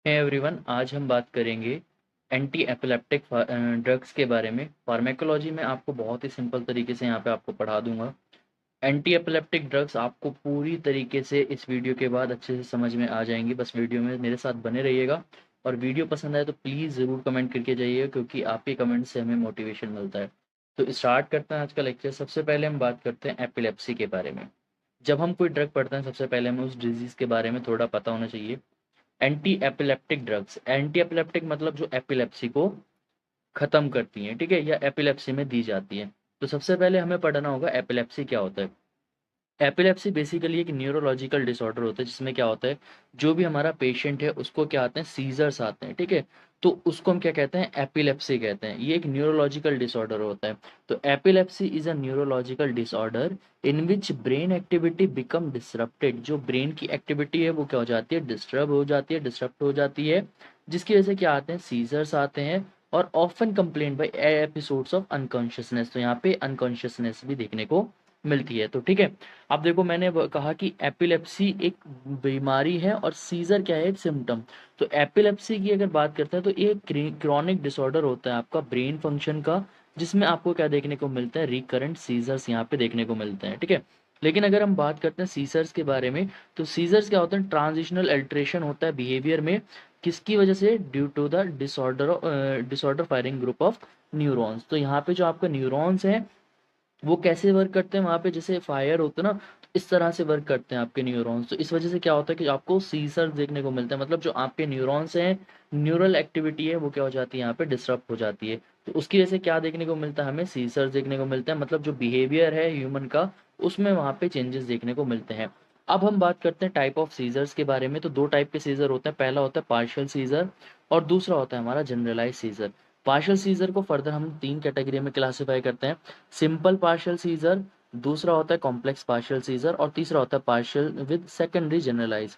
Hey everyone, आज हम बात करेंगे एंटी एपिलेप्टिक ड्रग्स के बारे में। फार्मेकोलॉजी में आपको बहुत ही सिंपल तरीके से यहाँ पे आपको पढ़ा दूंगा। एंटी एपिलेप्टिक ड्रग्स आपको पूरी तरीके से इस वीडियो के बाद अच्छे से समझ में आ जाएंगी। बस वीडियो में मेरे साथ बने रहिएगा और वीडियो पसंद आए तो प्लीज़ ज़रूर कमेंट करके जाइए, क्योंकि आपके कमेंट से हमें मोटिवेशन मिलता है। तो स्टार्ट करते हैं आज का लेक्चर। सबसे पहले हम बात करते हैं एपिलेप्सी के बारे में। जब हम कोई ड्रग पढ़ते हैं, सबसे पहले हमें उस डिजीज़ के बारे में थोड़ा पता होना चाहिए। Anti epileptic drugs, anti epileptic मतलब जो एपिलेप्सी को खत्म करती हैं, ठीक है, या एपिलेप्सी में दी जाती है। तो सबसे पहले हमें पढ़ना होगा एपिलेप्सी क्या होता है। एपिलेप्सी बेसिकली एक न्यूरोलॉजिकल डिसऑर्डर होता है, जिसमें क्या होता है, जो भी हमारा पेशेंट है उसको क्या आते हैं, सीजर्स आते हैं, ठीक है। तो उसको हम क्या कहते हैं, एपिलेप्सी कहते हैं। ये एक न्यूरोलॉजिकल डिसऑर्डर होता है। तो epilepsy is a neurological disorder in which brain activity become disrupted. जो ब्रेन की एक्टिविटी है वो क्या हो जाती है, डिस्टर्ब हो जाती है, डिसरप्ट हो जाती है, जिसकी वजह से क्या आते हैं, सीजर्स आते हैं। और often complain by episodes of unconsciousness. तो यहाँ पे अनकॉन्शियसनेस भी देखने को मिलती है। तो ठीक है, अब देखो मैंने कहा कि एपिलेप्सी एक बीमारी है और सीजर क्या है, एक सिम्टम। तो एपिलेप्सी की अगर बात करते हैं तो ये क्रॉनिक डिसऑर्डर होता है आपका ब्रेन फंक्शन का, जिसमें आपको क्या देखने को मिलता है, रिकरेंट सीजर्स यहाँ पे देखने को मिलते हैं, ठीक है। लेकिन अगर हम बात करते हैं सीजर्स के बारे में, तो सीजर्स क्या होते हैं, ट्रांजिशनल अल्टरेशन होता है बिहेवियर में। किसकी वजह से, due to the disorder firing group of neurons. तो यहाँ पे जो आपका न्यूरॉन्स है वो कैसे वर्क करते हैं, वहाँ पे जैसे फायर होता है ना, तो इस तरह से वर्क करते हैं आपके न्यूरॉन्स। तो इस वजह से क्या होता है कि आपको सीजर देखने को मिलता है। मतलब जो आपके न्यूरॉन्स हैं, न्यूरल एक्टिविटी है, वो क्या हो जाती है, यहाँ पे डिस्टर्ब हो जाती है। तो उसकी वजह से क्या देखने को मिलता है, हमें सीजर देखने को मिलता है। मतलब जो बिहेवियर है ह्यूमन का, उसमें वहाँ पे चेंजेस देखने को मिलते हैं। अब हम बात करते हैं टाइप ऑफ सीजर्स के बारे में। तो दो टाइप के सीजर होते हैं। पहला होता है पार्शियल सीजर और दूसरा होता है हमारा जनरलाइज सीजर। पार्शियल सीजर को फर्दर हम तीन कैटेगरी में क्लासिफाई करते हैं। सिंपल पार्शियल सीजर, दूसरा होता है कॉम्प्लेक्स पार्शियल सीजर और तीसरा होता है पार्शियल विद सेकेंडरी जनरलाइज।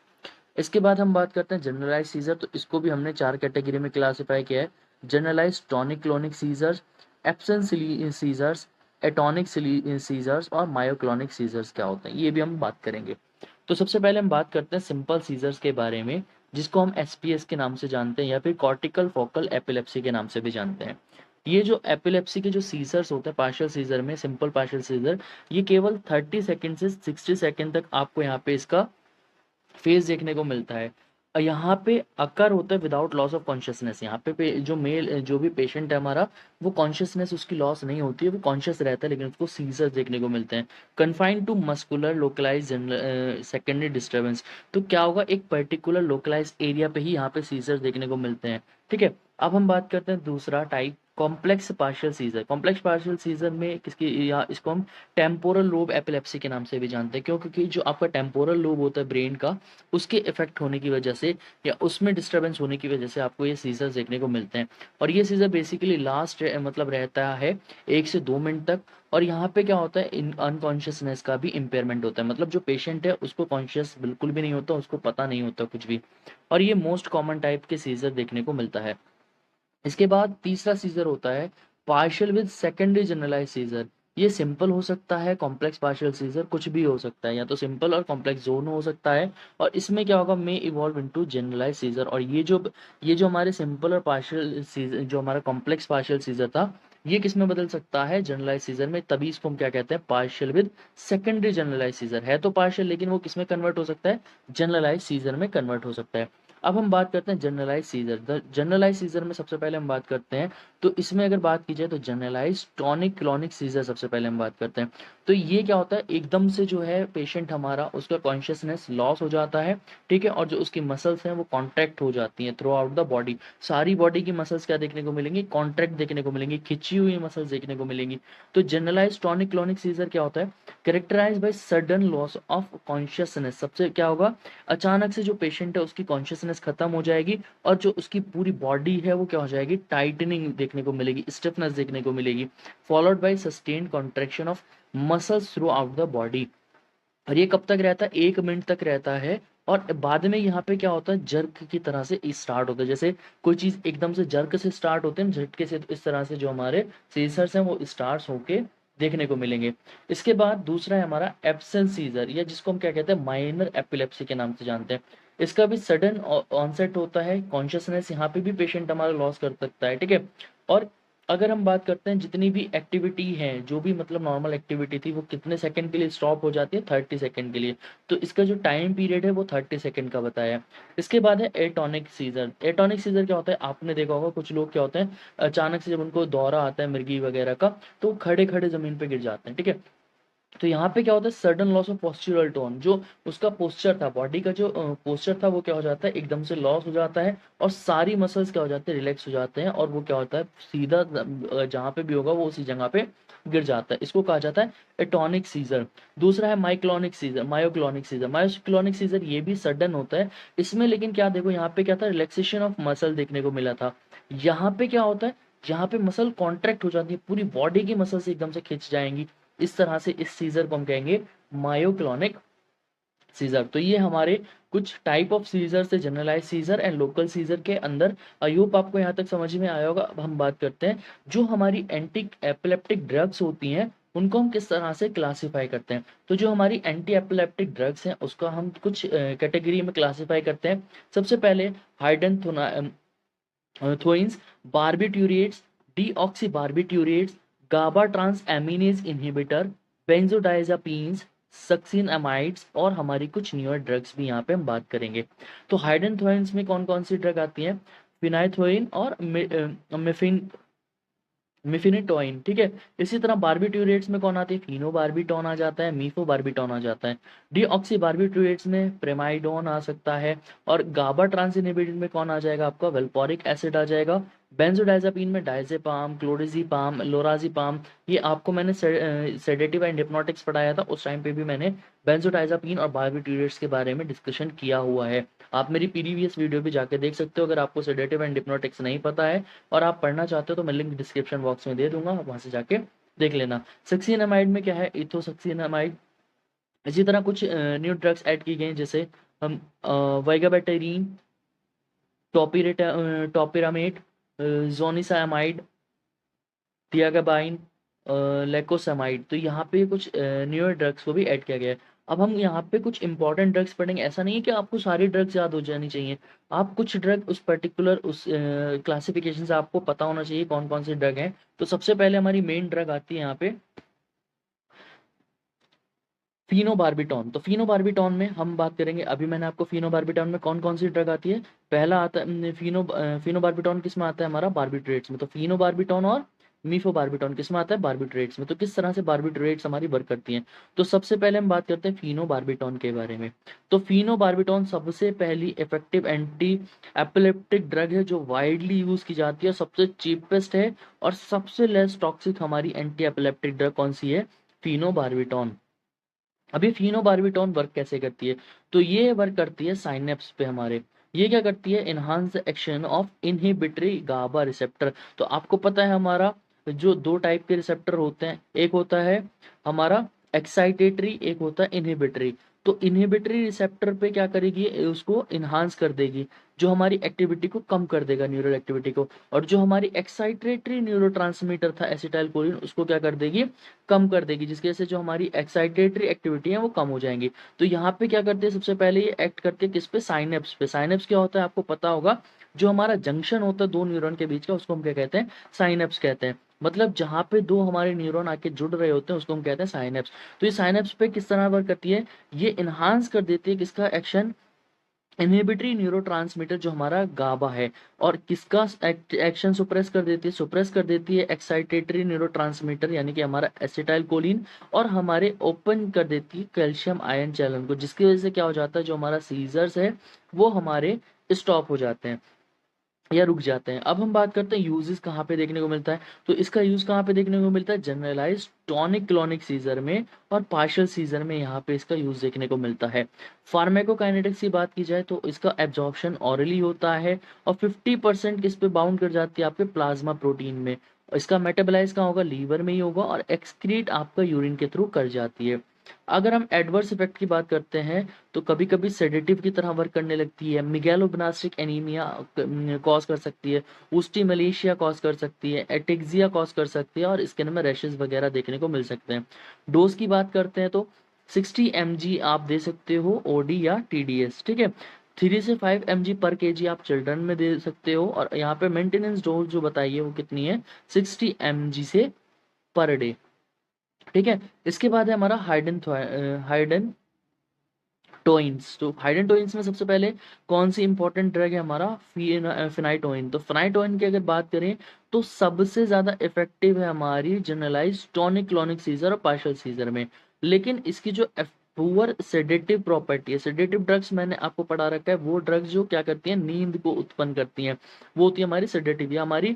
इसके बाद हम बात करते हैं जनरलाइज सीजर। तो इसको भी हमने चार कैटेगरी में क्लासिफाई किया है। Generalise tonic clonic seizures, absence seizures, atonic seizures और मायोक्लोनिक सीजर्स क्या होते हैं, ये भी हम बात करेंगे। तो सबसे पहले हम बात करते हैं सिंपल सीजर्स के बारे में, जिसको हम एसपीएस के नाम से जानते हैं या फिर कॉर्टिकल फोकल एपिलेप्सी के नाम से भी जानते हैं। ये जो एपिलेप्सी के जो सीजर्स होते हैं पार्शियल सीजर में, सिंपल पार्शियल सीजर, ये केवल 30 सेकंड से 60 सेकंड तक आपको यहाँ पे इसका फेज देखने को मिलता है। यहाँ पे अकर होता है विदाउट लॉस ऑफ कॉन्शियसनेस। यहाँ पे जो भी पेशेंट है हमारा, वो कॉन्शियसनेस उसकी लॉस नहीं होती है, वो कॉन्शियस रहता है, लेकिन उसको सीजर्स देखने को मिलते हैं। Confined to muscular localise secondary disturbance. तो क्या होगा, एक पर्टिकुलर लोकलाइज एरिया पे ही यहाँ पे सीजर्स देखने को मिलते हैं, ठीक है। अब हम बात करते हैं दूसरा type, complex partial seizure. Complex partial seizure में किसकी, या इसको हम टेम्पोरल लोब एपिलेप्सी के नाम से भी जानते हैं। क्यों, क्योंकि जो आपका टेम्पोरल लोब होता है ब्रेन का, उसके इफेक्ट होने की वजह से या उसमें डिस्टरबेंस होने की वजह से आपको ये सीजर्स देखने को मिलते हैं। और ये सीजर बेसिकली लास्ट मतलब रहता है 1 से 2 मिनट तक। और यहाँ पे क्या होता है, इन अनकॉन्शियसनेस का भी इम्पेयरमेंट होता है। मतलब जो पेशेंट है उसको कॉन्शियस बिल्कुल भी नहीं होता, उसको पता नहीं होता कुछ भी। और ये मोस्ट कॉमन टाइप के सीजर देखने को मिलता है। इसके बाद तीसरा सीजर होता है partial with secondary generalise seizure. ये सिंपल हो सकता है, कॉम्प्लेक्स पार्शियल सीजर कुछ भी हो सकता है, या तो सिंपल और कॉम्प्लेक्स दोनों हो सकता है। और इसमें क्या होगा, मे इवॉल्व इनटू जनरलाइज सीजर। और ये जो हमारे सिंपल और पार्शियल सीजर, जो हमारा कॉम्प्लेक्स पार्शियल सीजर था, ये किस में बदल सकता है, जनरलाइज सीजर में। तभी इसको हम क्या कहते हैं, partial with secondary generalise seizure. है तो पार्शियल, लेकिन वो किस में कन्वर्ट हो सकता है, जनरलाइज सीजर में कन्वर्ट हो सकता है। अब हम बात करते हैं जनरलाइज सीजर। जनरलाइज सीजर में सबसे पहले हम बात करते हैं, तो इसमें अगर बात की जाए तो जनरलाइज टॉनिक क्लॉनिक सीजर सबसे पहले हम बात करते हैं। तो ये क्या होता है, एकदम से जो है पेशेंट हमारा, उसका कॉन्शियसनेस लॉस हो जाता है, ठीक है। और जो उसकी मसल्स हैं वो कॉन्ट्रैक्ट हो जाती हैं थ्रू आउट द बॉडी। सारी बॉडी की मसल्स क्या देखने को मिलेंगी, कॉन्ट्रैक्ट देखने को मिलेंगी, खिंची हुई मसल्स देखने को मिलेंगी। तो जनरलाइज टॉनिक क्लॉनिक सीजर क्या होता है, characterise by sudden loss of consciousness. सबसे क्या होगा, अचानक से जो पेशेंट है उसकी कॉन्शियसनेस खत्म हो जाएगी, और जो उसकी पूरी बॉडी है वो क्या हो जाएगी, टाइटनिंग देखने को मिलेगी, स्टिफनेस देखने को मिलेगी, followed by sustained contraction of muscles through out the body. और ये कब तक रहता है, 1 मिनट तक रहता है। और बाद में यहाँ पे क्या होता है, जर्क की तरह से स्टार्ट होता है। जैसे कोई चीज एकदम से जर्क से स्टार्ट होते हैं, झटके से, तो इस तरह से जो हमारे सीजर्स हैं वो स्टार्ट होके देखने को मिलेंगे। इसके बाद दूसरा है हमारा एब्सेंस सीजर, या जिसको हम क्या कहते हैं, माइनर एपिलेप्सी के नाम से जानते हैं। इसका भी सडन ऑनसेट होता है, कॉन्शियसनेस यहाँ पे भी पेशेंट हमारा लॉस कर सकता है, ठीक है। और अगर हम बात करते हैं जितनी भी एक्टिविटी है, जो भी मतलब नॉर्मल एक्टिविटी थी, वो कितने सेकंड के लिए स्टॉप हो जाती है, 30 सेकंड के लिए। तो इसका जो टाइम पीरियड है वो 30 सेकंड का बताया है। इसके बाद है एटॉनिक सीजर। एटॉनिक सीजर क्या होता है, आपने देखा होगा कुछ लोग क्या होते हैं, अचानक से जब उनको दौरा आता है मिर्गी वगैरह का, तो खड़े खड़े जमीन पे गिर जाते हैं, ठीक है। तो यहाँ पे क्या होता है, sudden loss of postural tone, जो उसका पोस्चर था, बॉडी का जो पोस्चर था, वो क्या हो जाता है, एकदम से लॉस हो जाता है, और सारी मसल्स क्या हो जाते हैं, रिलैक्स हो जाते हैं, और वो क्या होता है, सीधा जहाँ पे भी होगा वो उसी जगह पे गिर जाता है। इसको कहा जाता है एटॉनिक सीजर। दूसरा है myoclonic seizure, myoclonic seizure. Myoclonic seizure ये भी सडन होता है। इसमें लेकिन क्या देखो, यहाँ पे क्या था, रिलैक्सेशन ऑफ मसल देखने को मिला था। यहाँ पे क्या होता है, यहाँ पे मसल कॉन्ट्रैक्ट हो जाती है, पूरी बॉडी की मसल्स एकदम से खिंच जाएंगी। इस तरह से इस सीजर को हम कहेंगे मायोक्लोनिक सीजर। तो ये हमारे कुछ टाइप ऑफ सीजर से, generalise seizure and local seizure के अंदर। आई होप आपको यहाँ तक समझ में आया होगा। अब हम बात करते हैं जो हमारी एंटी एपिलेप्टिक ड्रग्स होती हैं, उनको हम किस तरह से क्लासिफाई करते हैं। तो जो हमारी एंटी एपिलेप्टिक ड्रग्स हैं, उसका हम कुछ कैटेगरी में क्लासिफाई करते हैं। सबसे पहले हाइड्रोथोइंस, बार्बिट्यूरेट्स, डीऑक्सी बार्बिट्यूरेट्स, गाबा ट्रांस एमिनेज इनहिबिटर, बेंजोडाइजापीन्स, सक्सिनमाइड्स, और हमारी कुछ न्यूअर ड्रग्स भी यहाँ पे हम बात करेंगे। तो हाइड्रोथोइंस में कौन कौन सी ड्रग आती है, फिनाइथोइन और मिफिन मिफिनिटोइन, ठीक है। इसी तरह बार्बिट्यूरेट्स में कौन आती है, फिनो बार्बिटोन आ जाता है, मीफो बार्बिटोन आ जाता है। डीऑक्सी बार्बिट्यूरेट्स में प्रेमाइडोन आ सकता है। और गाबा ट्रांस इनहिबिटर में कौन आ जाएगा, आपका वेल्पोरिक एसिड आ जाएगा। बेंजोडाइजापीन में डायजेपाम, क्लोडिजिपाम, लोराजिपाम। ये आपको मैंने सेडेटिव एंड हिप्नोटिक्स पढ़ाया था, उस टाइम पे भी मैंने बेंजोडाइजापीन और बार्बिट्यूरेट्स के बारे में डिस्कशन किया हुआ है। आप मेरी प्रीवियस वीडियो भी जाके देख सकते हो अगर आपको सेडेटिव एंड हिप्नोटिक्स नहीं पता है और आप पढ़ना चाहते हो, तो मैं लिंक डिस्क्रिप्शन बॉक्स में दे दूंगा, आप वहां से जाके देख लेना। सक्सिनामाइड में क्या है, इथोसक्सिनामाइड। इसी तरह कुछ न्यू ड्रग्स ऐड की गई हैं, जैसे हम वाइगाबेटेरिन, टॉपिरामेट, जोनिसामाइड, थियागाबाइन, लेकोसामाइड। तो यहाँ पे कुछ न्यूअर ड्रग्स को भी ऐड किया गया है। अब हम यहाँ पे कुछ इंपॉर्टेंट ड्रग्स पढ़ेंगे। ऐसा नहीं है कि आपको सारी ड्रग्स याद हो जानी चाहिए, आप कुछ ड्रग उस पर्टिकुलर उस क्लासिफिकेशन से आपको पता होना चाहिए कौन कौन सी ड्रग है। तो सबसे पहले हमारी मेन ड्रग आती है यहाँ पे फिनोबार्बिटॉन। तो फिनोबार्बिटॉन में हम बात करेंगे, अभी मैंने आपको फिनोबार्बिटॉन में कौन कौन सी ड्रग आती है, पहला आता है फिनोबार्बिटॉन किस में आता है, हमारा बार्बिट्रेट्स में। तो फिनोबार्बिटॉन और मीफोबार्बिटॉन किस में आता है, बार्बिट्रेट्स में। तो किस तरह से बार्बिट्रेट्स हमारी वर्क करती हैं, तो सबसे पहले हम बात करते हैं फिनोबार्बिटॉन के बारे में। तो फिनोबार्बिटॉन सबसे पहली इफेक्टिव एंटी एपिलेप्टिक ड्रग है जो वाइडली यूज की जाती है, सबसे चीपेस्ट है, और सबसे लेस टॉक्सिक हमारी एंटी एपिलेप्टिक ड्रग कौन सी है, फिनोबार्बिटॉन। अभी फिनोबार्बिटॉन वर्क कैसे करती है, तो ये वर्क करती है साइनेप्स पे हमारे। ये क्या करती है, enhance the action of inhibitory GABA receptor. तो आपको पता है हमारा जो दो टाइप के रिसेप्टर होते हैं, एक होता है हमारा एक्साइटेटरी, एक होता है इनहिबिटरी। तो इनहिबिटरी रिसेप्टर पे क्या करेगी, उसको इनहांस कर देगी, जो हमारी एक्टिविटी को कम कर देगा, न्यूरल एक्टिविटी को। और जो हमारी एक्साइटेटरी न्यूरोट्रांसमीटर था एसिटाइलकोलिन, उसको क्या कर देगी, कम कर देगी, जिसकी वजह से जो हमारी एक्साइटेटरी एक्टिविटी है वो कम हो जाएंगी। तो यहाँ पे क्या करते हैं, सबसे पहले ये एक्ट करते हैं किस पे, साइनेप्स पे। साइनेप्स क्या होता है आपको पता होगा, जो हमारा जंक्शन होता है दो न्यूरॉन के बीच का, उसको हम क्या कहते हैं, साइनेप्स कहते हैं। मतलब जहाँ पे दो हमारे न्यूरॉन आके जुड़ रहे होते हैं उसको हम कहते हैं साइनेप्स। तो ये साइनेप्स पे किस तरह वर्क करती है, ये इनहांस कर देती है किसका एक्शन, इनहिबिटरी न्यूरोट्रांसमीटर जो हमारा गाबा है। और किसका एक्शन सुप्रेस कर देती है, सुप्रेस कर देती है एक्साइटेटरी न्यूरोट्रांसमीटर यानी कि हमारा एसिटाइल कोलिन। और हमारे ओपन कर देती है कैल्शियम आयन चैनल को, जिसकी वजह से क्या हो जाता है, जो हमारा सीजर्स है वो हमारे स्टॉप हो जाते हैं या रुक जाते हैं। अब हम बात करते हैं यूजेस कहाँ पे देखने को मिलता है। तो इसका यूज कहाँ पे देखने को मिलता है, जनरलाइज टॉनिक क्लॉनिक सीजर में और पार्शियल सीजर में, यहाँ पे इसका यूज देखने को मिलता है। फार्मेकोकाइनेटिक्स की बात की जाए तो इसका एब्जॉर्प्शन ऑरली होता है, और 50% किस पे बाउंड कर जाती है, आपके प्लाज्मा प्रोटीन में। इसका मेटाबोलाइज कहाँ होगा, लीवर में ही होगा, और एक्सक्रीट आपका यूरिन के थ्रू कर जाती है। अगर हम एडवर्स इफेक्ट की बात करते हैं, तो कभी कभी सेडेटिव की तरह वर्क करने लगती है, मिगैलोब्लास्टिक एनीमिया कॉज कर सकती है, उस्टी मलेशिया कॉज कर सकती है, एटेक्सिया कॉज कर सकती है, और स्किन में रैशेस वगैरह देखने को मिल सकते हैं। डोज की बात करते हैं तो 60 mg आप दे सकते हो ओडी या टीडीएस, ठीक है। 3 से 5 mg पर केजी आप चिल्ड्रन में दे सकते हो। और यहाँ पे मेंटेनेंस डोज जो बताइए वो कितनी है, 60 mg से पर डे। ठीक है, इसके बाद है हमारा हाइडेन टोइंस। तो हाइडेन टोइंस में सबसे पहले कौन सी इंपॉर्टेंट ड्रग है हमारा, फिनाइटोइन। तो फिनाइटोइन की अगर बात करें तो सबसे ज्यादा इफेक्टिव है हमारी जनरलाइज टॉनिक क्लॉनिक सीजर और पार्शियल सीजर में। लेकिन इसकी जो पुअर सेडेटिव प्रॉपर्टी है, सेडेटिव ड्रग्स मैंने आपको पढ़ा रखा है, वो ड्रग्स जो क्या करती हैं, नींद को उत्पन्न करती हैं, वो होती है हमारी सेडेटिव या हमारी,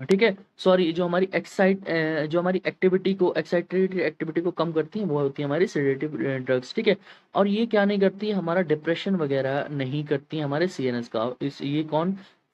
ठीक है, सॉरी, जो हमारी एक्टिविटी को, एक्साइटेड एक्टिविटी को कम करती है, वो होती है हमारी सेडेटिव ड्रग्स। ठीक है, और ये क्या नहीं करती है, हमारा डिप्रेशन वगैरह नहीं करती है हमारे सीएनएस का। ये कौन,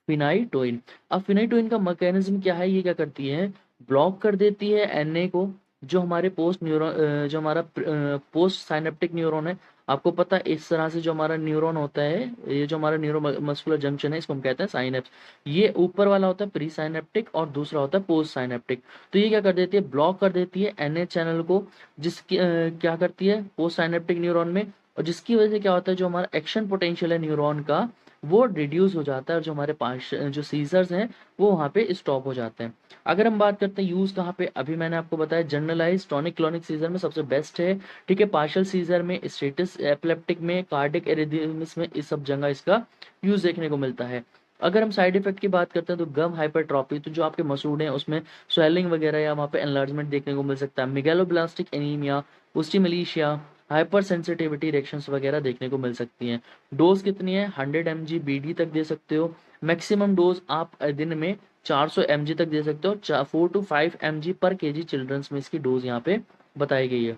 फिनाइटोइन। अब फिनाइटोइन का मैकेनिज्म क्या है, ये क्या करती है, ब्लॉक कर देती है एनए को, जो हमारे जो हमारा पोस्ट साइनेप्टिक न्यूरॉन है। आपको पता है इस तरह से जो हमारा न्यूरॉन होता है, ये जो हमारा न्यूरो मस्कुलर जंक्शन है, इसको हम कहते हैं साइनेप्स। ये ऊपर वाला होता है प्री साइनेप्टिक और दूसरा होता है पोस्ट साइनेप्टिक। तो ये क्या कर देती है, ब्लॉक कर देती है एनए चैनल को, जिसकी क्या करती है, पोस्ट साइनेप्टिक न्यूरॉन में। और जिसकी वजह से क्या होता है, जो हमारा एक्शन पोटेंशियल है न्यूरॉन का, वो रिड्यूस हो जाता है, और जो हमारे पास जो सीजर्स हैं वो वहाँ पे स्टॉप हो जाते हैं। अगर हम बात करते हैं यूज कहाँ पे, अभी मैंने आपको बताया जनरलाइज टॉनिक क्लॉनिक सीजर में सबसे बेस्ट है। ठीक है, पार्शियल सीजर में, स्टेटस एपिलेप्टिक में, कार्डिक एरिथमिस में, इस सब जगह इसका यूज देखने को मिलता है। अगर हम साइड इफेक्ट की बात करते हैं तो गम हाइपरट्रॉफी, तो जो आपके मसूड़े हैं उसमें स्वेलिंग वगैरह या वहाँ पे एनलार्जमेंट देखने को मिल सकता है। Megaloblastic anaemia, osteomalacia, hypersensitivity reactions वगैरह देखने को मिल सकती हैं। डोज कितनी है, 100 mg बीडी तक दे सकते हो। मैक्सिमम डोज आप दिन में 400 mg तक दे सकते हो। 4 to 5 mg पर केजी चिल्ड्रंस में इसकी डोज यहाँ पे बताई गई है।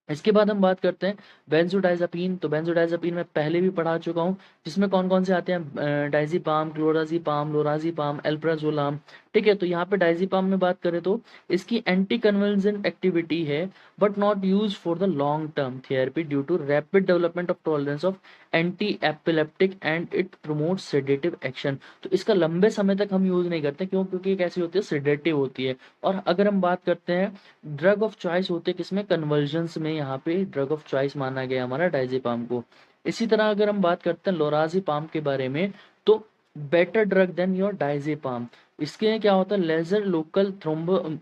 इसके बाद हम बात करते हैं बेंजोडाइजापीन। तो बेंजोडाइजापीन मैं पहले भी पढ़ा चुका हूँ, जिसमें कौन कौन से आते हैं, डाइजीपाम, क्लोराजीपाम, लोराजीपाम, एल्प्राजोलाम। ठीक है, तो यहाँ पे डाइजीपाम में बात करें तो इसकी एंटी कन्वल्जेंट एक्टिविटी है, but not use for the long term therapy due to rapid development of tolerance of anti epileptic and it promote sedative action. तो इसका लंबे समय तक हम यूज नहीं करते, क्यों, क्योंकि ये कैसी होती है, सेडेटिव होती है। और अगर हम बात करते हैं ड्रग ऑफ चॉइस होते किसमें, कन्वर्जन्स में, यहाँ पे ड्रग ऑफ चॉइस माना गया हमारा डाइजेपाम को। इसी तरह अगर हम बात करते हैं लोराजीपाम के बारे में, तो better drug than your diazepam. इसके क्या होता है, लेजर लोकल थ्रोम्बो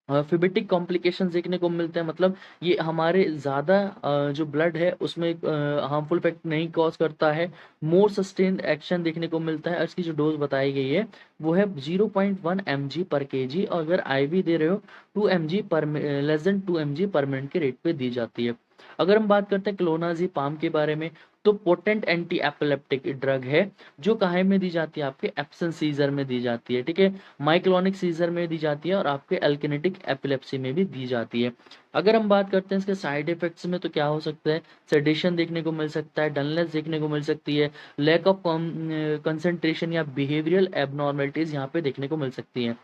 फिबिटिक कॉम्प्लिकेशन देखने को मिलते हैं। मतलब ये हमारे ज़्यादा जो ब्लड है उसमें हार्मफुल इफेक्ट नहीं कॉज करता है। मोर सस्टेन्ड एक्शन देखने को मिलता है। और इसकी जो डोज बताई गई है वो है 0.1 mg पर केजी, और अगर आईवी दे रहे हो 2 mg पर, लेस देन 2 mg पर मिनट के रेट पे दी जाती है। अगर हम बात करते हैं क्लोनाजीपाम के बारे में, तो पोटेंट एंटी एपिलेप्टिक ड्रग है, जो काहे में दी जाती है, आपके एब्सेंस सीजर में दी जाती है। ठीक है, माइक्लोनिक सीजर में दी जाती है, और आपके एल्केनेटिक एपिलेप्सी में भी दी जाती है। अगर हम बात करते हैं इसके साइड इफेक्ट्स में, तो क्या हो सकता है, सेडेशन देखने को मिल सकता है, डलनेस देखने को मिल सकती है, लैक ऑफ कंसंट्रेशन या बिहेवियरल एबनॉर्मेलिटीज यहाँ पे देखने को मिल सकती हैं।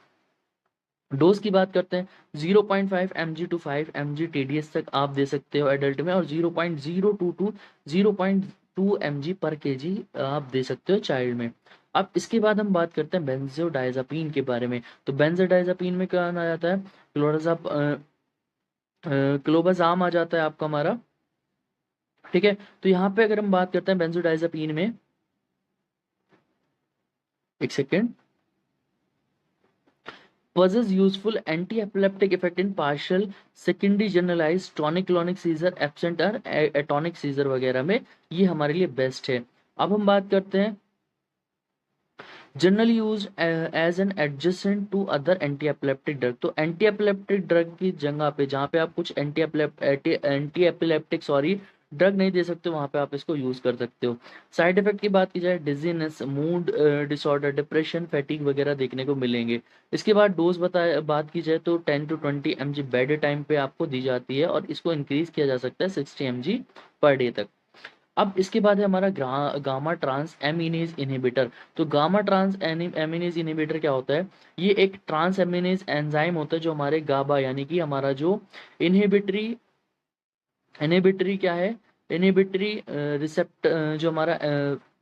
डोज की बात करते हैं, 0.5 mg टू 5 mg TDS तक आप दे सकते हो एडल्ट में, और 0.02 टू 0.2 mg पर केजी आप दे सकते हो चाइल्ड में। अब इसके बाद हम बात करते हैं बेंजोडाइजापीन के बारे में। तो बेंजोडाइजापीन में क्या आ जाता है, क्लोराजाप क्लोबाजाम आ जाता है आपका हमारा। ठीक है, तो यहाँ पे अगर हम बात करते हैं बेंजोडाइजापीन में, एक second, possess useful anti-epileptic effect in partial secondary generalized tonic-clonic seizure absent और atonic seizure वगैरह में, ये हमारे लिए बेस्ट है। अब हम बात करते हैं generally use as an adjacent to other anti epileptic drug. तो एंटी एपिलेप्टिक ड्रग की जगह पे, जहाँ पे आप कुछ एंटी एपिलेप्टिक सॉरी ड्रग नहीं दे सकते, वहां पे आप इसको यूज कर सकते हो। साइड इफेक्ट की बात की जाए, डिजीनेस, मूड डिसऑर्डर, डिप्रेशन, फैटिक वगैरह देखने को मिलेंगे। इसके बाद डोज बात की जाए तो 10 to 20 mg बेड टाइम पे आपको दी जाती है, और इसको इंक्रीज किया जा सकता है 60 mg पर डे तक। अब इसके बाद है हमारा गामा ट्रांस एमिनेज इनहिबिटर। तो गामा ट्रांस एमिनेज इनहिबिटर क्या होता है, ये एक ट्रांस एमिनेज एंजाइम होता है, जो हमारे गाबा यानी कि हमारा जो इनहिबिटरी इनहिबिटरी क्या है, इनहिबिटरी रिसेप्ट जो हमारा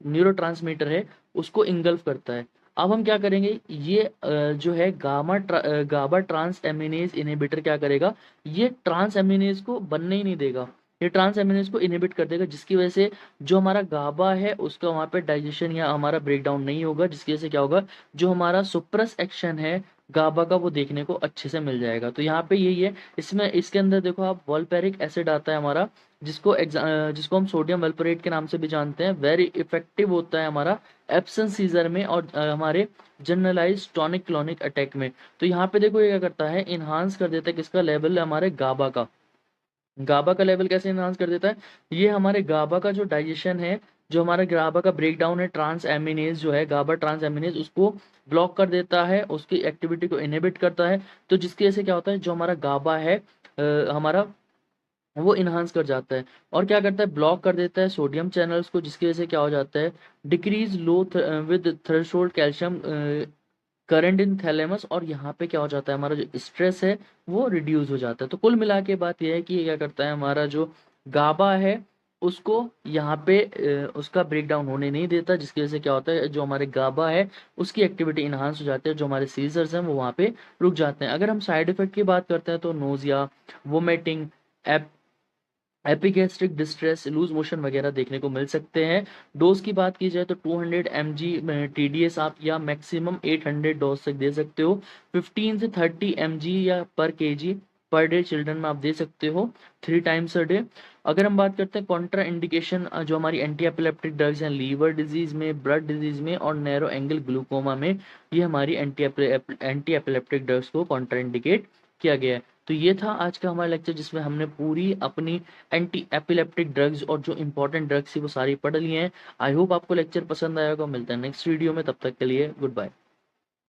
न्यूरोट्रांसमीटर है उसको इंगल्फ करता है। अब हम क्या करेंगे, ये जो है गाबा ट्रांस एमिनेज इनहिबिटर क्या करेगा, ये ट्रांस एमिनेज को बनने ही नहीं देगा, ये ट्रांस एमिनेज को इनहिबिट कर देगा, जिसकी वजह से जो हमारा गाबा है उसका वहाँ पे डाइजेशन या हमारा ब्रेक डाउन नहीं होगा, जिसकी वजह से क्या होगा, जो हमारा सुप्रेस एक्शन है गाबा का वो देखने को अच्छे से मिल जाएगा। तो यहाँ पे यही है, इसमें इसके अंदर देखो आप वॉल्पेरिक एसिड आता है हमारा, जिसको हम सोडियम वेलपोरेट के नाम से भी जानते हैं। वेरी इफेक्टिव होता है हमारा एब्सेंस सीजर में और हमारे जनरलाइज टॉनिक क्लॉनिक अटैक में। तो यहाँ पे देखो ये क्या करता है, इन्हांस कर देता है किसका लेवल, हमारे गाबा का। गाबा का लेवल कैसे इनहांस कर देता है, ये हमारे गाबा का जो डाइजेशन है, जो हमारे गाबा का ब्रेक डाउन है, ट्रांस एमिनेज जो है गाबा ट्रांस एमिनेज, उसको ब्लॉक कर देता है, उसकी एक्टिविटी को इनहिबिट करता है। तो जिसकी वजह से क्या होता है, जो हमारा गाबा है हमारा वो इन्हांस कर जाता है। और क्या करता है, ब्लॉक कर देता है सोडियम चैनल्स को, जिसकी वजह से क्या हो जाता है, decrease low with threshold calcium current in thalamus, और यहाँ पे क्या हो जाता है, हमारा जो स्ट्रेस है वो रिड्यूस हो जाता है। तो कुल मिला के बात यह है कि ये क्या करता है, हमारा जो गाबा है उसको यहाँ पे उसका ब्रेक डाउन होने नहीं देता, जिसकी वजह से क्या होता है, जो हमारे गाबा है उसकी एक्टिविटी इन्हांस हो जाती है, जो हमारे सीजर्स हैं वो वहाँ पे रुक जाते हैं। अगर हम साइड इफेक्ट की बात करते हैं तो nausea, vomiting, epigastric distress, loose motion वगैरह देखने को मिल सकते हैं। डोज की बात की जाए तो 200 mg TDS आप या मैक्सिमम 800 डोज तक दे सकते हो। 15 से 30 mg या पर केजी पर डे चिल्ड्रन में आप दे सकते हो 3 टाइम्स अ डे। अगर हम बात करते हैं कॉन्ट्रा इंडिकेशन, जो हमारी एंटी एपिलेप्टिक ड्रग्स हैं लीवर डिजीज में, ब्लड डिजीज में और नैरो एंगल ग्लूकोमा में, ये हमारी एंटी एपिलेप्टिक ड्रग्स को कॉन्ट्रा इंडिकेट किया गया है। तो ये था आज का हमारा लेक्चर, जिसमें हमने पूरी अपनी एंटी एपिलेप्टिक ड्रग्स और जो इंपॉर्टेंट ड्रग्स थी वो सारी पढ़ ली हैं। आई होप आपको लेक्चर पसंद आया होगा। मिलता है नेक्स्ट वीडियो में, तब तक के लिए गुड बाय।